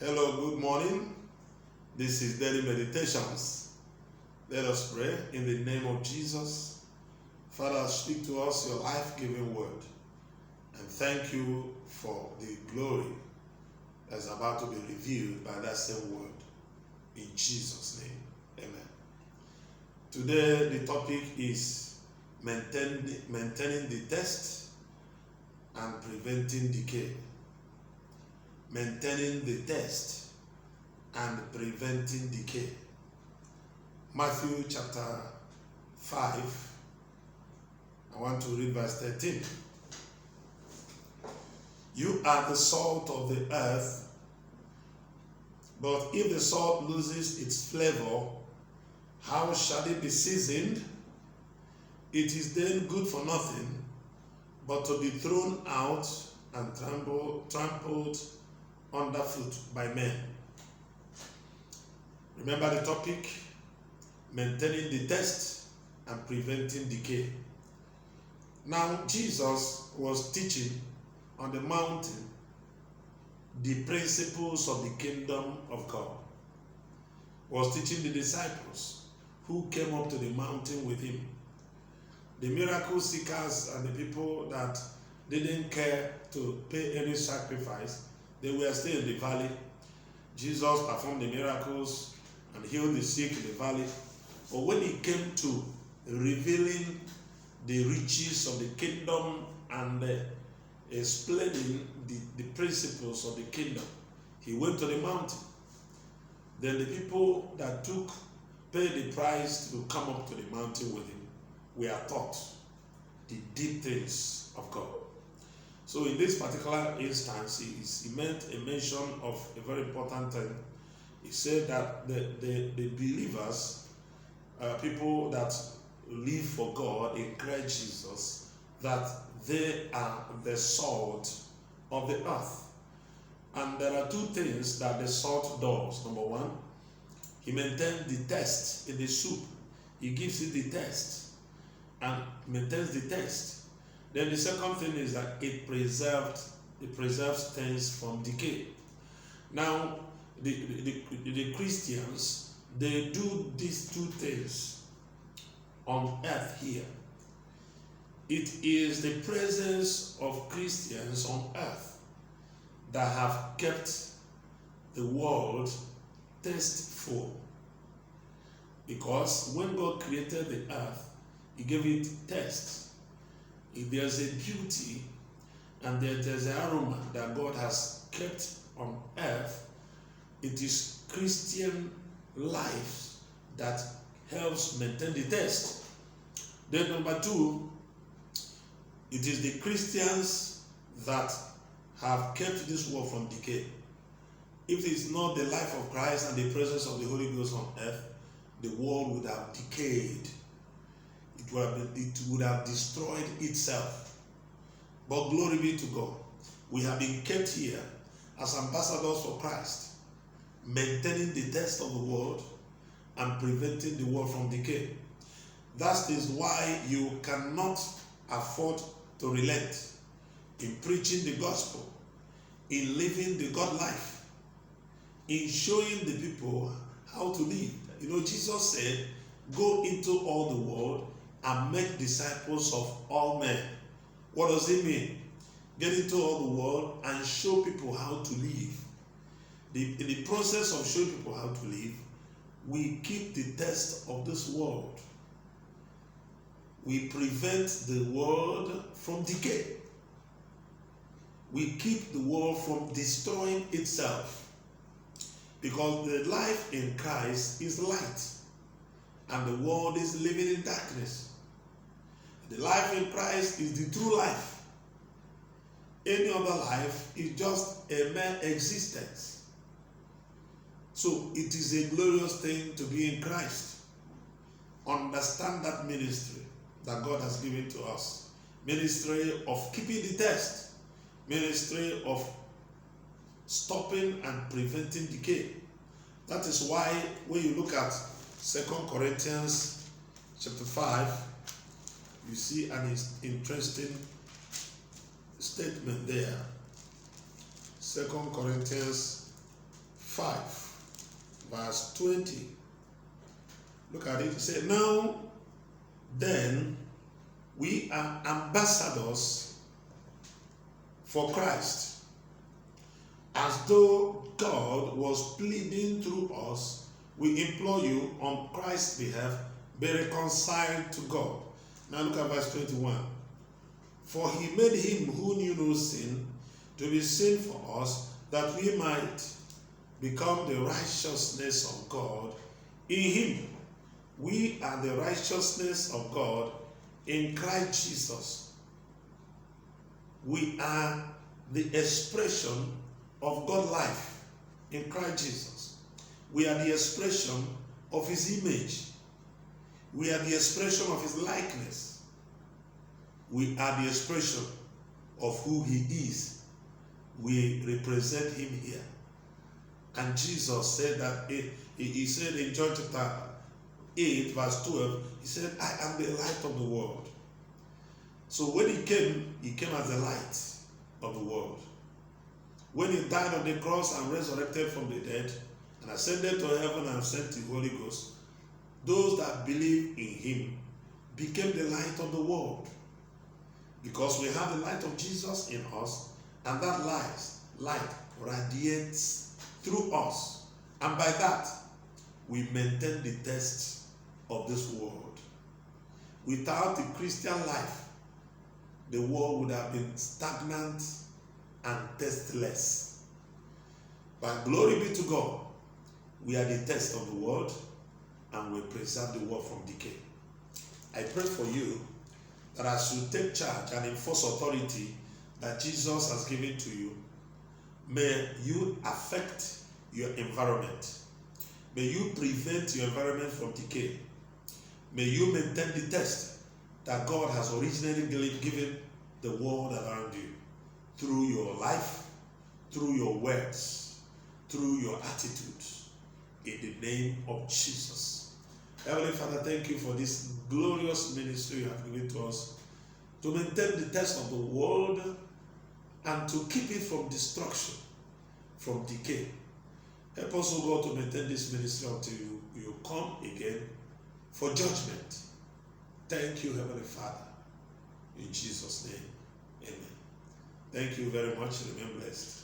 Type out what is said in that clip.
Hello, good morning. This is Daily Meditations. Let us pray in the name of Jesus. Father, speak to us your life-giving word. And thank you for the glory that's about to be revealed by that same word. In Jesus' name, amen. Today, the topic is maintaining the test and preventing decay. Maintaining the test and preventing decay. Matthew chapter 5, I want to read verse 13. You are the salt of the earth, but if the salt loses its flavor, how shall it be seasoned? It is then good for nothing, but to be thrown out and trampled underfoot by men. Remember the topic, maintaining the test and preventing decay. Now, Jesus was teaching on the mountain the principles of the kingdom of God. Was teaching the disciples who came up to the mountain with him. The miracle seekers and the people that didn't care to pay any sacrifice, they were still in the valley. Jesus performed the miracles and healed the sick in the valley. But when he came to revealing the riches of the kingdom and explaining the principles of the kingdom, he went to the mountain. Then the people that paid the price to come up to the mountain with him were taught the deep things of God. So in this particular instance, he made a mention of a very important thing. He said that the believers, people that live for God in Christ Jesus, that they are the salt of the earth. And there are two things that the salt does. Number one, he maintains the taste in the soup. He gives it the taste and maintains the taste. Then the second thing is that it preserves things from decay. Now, the Christians, they do these two things on earth here. It is the presence of Christians on earth that have kept the world tasteful. Because when God created the earth, he gave it taste. There's a beauty and there's an aroma that God has kept on earth. It is Christian life that helps maintain the taste. Then number two, it is the Christians that have kept this world from decay. If it is not the life of Christ and the presence of the Holy Ghost on earth, the world would have decayed. It would have destroyed itself. But glory be to God. We have been kept here as ambassadors for Christ, maintaining the test of the world and preventing the world from decay. That is why you cannot afford to relent in preaching the gospel, in living the God life, in showing the people how to live. You know, Jesus said, go into all the world and make disciples of all men. What does it mean? Get into all the world and show people how to live. In the process of showing people how to live, we keep the test of this world. We prevent the world from decay. We keep the world from destroying itself. Because the life in Christ is light, and the world is living in darkness. The life in Christ is the true life. Any other life is just a mere existence. So it is a glorious thing to be in Christ. Understand that ministry that God has given to us. Ministry of keeping the test. Ministry of stopping and preventing decay. That is why when you look at 2 Corinthians chapter 5, you see an interesting statement there. 2 Corinthians 5, verse 20. Look at it. It says, now then we are ambassadors for Christ, as though God was pleading through us. We implore you on Christ's behalf, be reconciled to God. Now look at verse 21. For he made him who knew no sin to be sin for us, that we might become the righteousness of God in him. We are the righteousness of God in Christ Jesus. We are the expression of God's life in Christ Jesus. We are the expression of his image. We are the expression of his likeness. We are the expression of who he is. We represent him here. And Jesus said that, he said in John chapter 8, verse 12, he said, I am the light of the world. So when he came as the light of the world. When he died on the cross and resurrected from the dead, and ascended to heaven and sent the Holy Ghost, those that believe in him became the light of the world. Because we have the light of Jesus in us, and that light radiates through us. And by that, we maintain the test of this world. Without the Christian life, the world would have been stagnant and tasteless. But glory be to God, we are the test of the world, and we preserve the world from decay. I pray for you that as you take charge and enforce authority that Jesus has given to you, may you affect your environment. May you prevent your environment from decay. May you maintain the test that God has originally given the world around you through your life, through your words, through your attitudes, in the name of Jesus. Heavenly Father, thank you for this glorious ministry you have given to us to maintain the test of the world and to keep it from destruction, from decay. Help us, O God, to maintain this ministry until you come again for judgment. Thank you, Heavenly Father. In Jesus' name, amen. Thank you very much. Remain blessed.